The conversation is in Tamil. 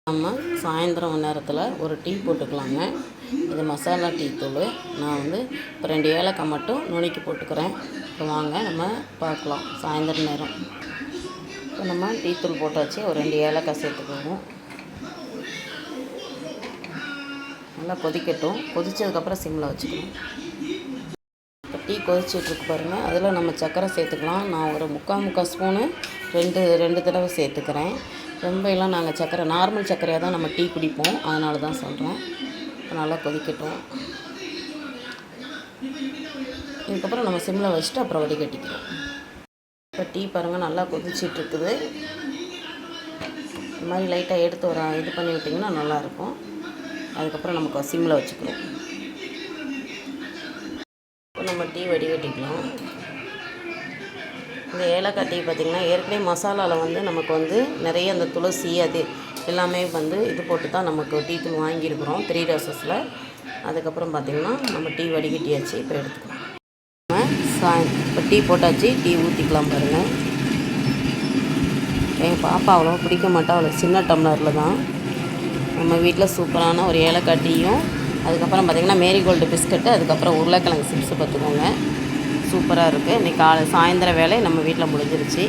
நம்ம சாயந்தரம் நேரத்தில் ஒரு டீ போட்டுக்கலாங்க. இது மசாலா டீ தூள். நான் இப்போ 2 ஏலக்காய் மட்டும் நுணுக்கி போட்டுக்கிறேன். இப்போ வாங்க நம்ம பார்க்கலாம். சாயந்தரம் நேரம் இப்போ நம்ம டீ தூள் போட்டாச்சு. ஒரு 2 ஏலக்காய் சேர்த்துக்குவோம். நல்லா கொதிக்கட்டும். கொதித்ததுக்கப்புறம் சிம்மில் வச்சுக்கணும். இப்போ டீ கொதிச்சிட்ருக்கு பாருங்கள். அதில் நம்ம சர்க்கரை சேர்த்துக்கலாம். நான் ஒரு முக்கால் ஸ்பூனு 2 தடவை சேர்த்துக்கிறேன். ரொம்ப எல்லாம் நாங்கள் சர்க்கரை நார்மல் சர்க்கரையாக தான் நம்ம டீ குடிப்போம். அதனால தான் சொல்கிறேன். இப்போ நல்லா கொதிக்கட்டும். இதுக்கப்புறம் நம்ம சிம்மில் வச்சுட்டு அப்புறம் வடிகட்டிக்கிறோம். இப்போ டீ பாருங்கள் நல்லா கொதிச்சிட்ருக்குது. இந்த மாதிரி லைட்டாக எடுத்து இது பண்ணி விட்டிங்கன்னா நல்லாயிருக்கும். அதுக்கப்புறம் நமக்கு சிம்மில் வச்சுக்கிறோம். இப்போ நம்ம டீ வடிகட்டிக்கலாம். இந்த ஏலக்காய் டீ பார்த்திங்கன்னா ஏற்கனவே மசாலாவில் நமக்கு நிறைய அந்த துளசி அது எல்லாமே இது போட்டு தான் நமக்கு டீ தூள் வாங்கியிருக்கிறோம் 3 ரோசஸில். அதுக்கப்புறம் பார்த்திங்கன்னா நம்ம டீ வடிகட்டியாச்சு. இப்போ எடுத்துக்கலாம். இப்போ டீ போட்டாச்சு. டீ ஊற்றிக்கலாம் பாருங்கள். எங்கள் பாப்பா அவ்வளோ பிடிக்க மாட்டா. அவ்வளோ சின்ன டம்ளரில் தான் நம்ம வீட்டில் சூப்பரான ஒரு ஏலக்காய் டீயும், அதுக்கப்புறம் பார்த்திங்கன்னா மேரிகோல்டு பிஸ்கட்டு, அதுக்கப்புறம் உருளைக்கிழங்கு சிப்ஸு பார்த்துக்கோங்க. சூப்பராக இருக்குது. இன்றைக்கி சாயந்தர வேலை நம்ம வீட்டில் முடிஞ்சிருச்சு.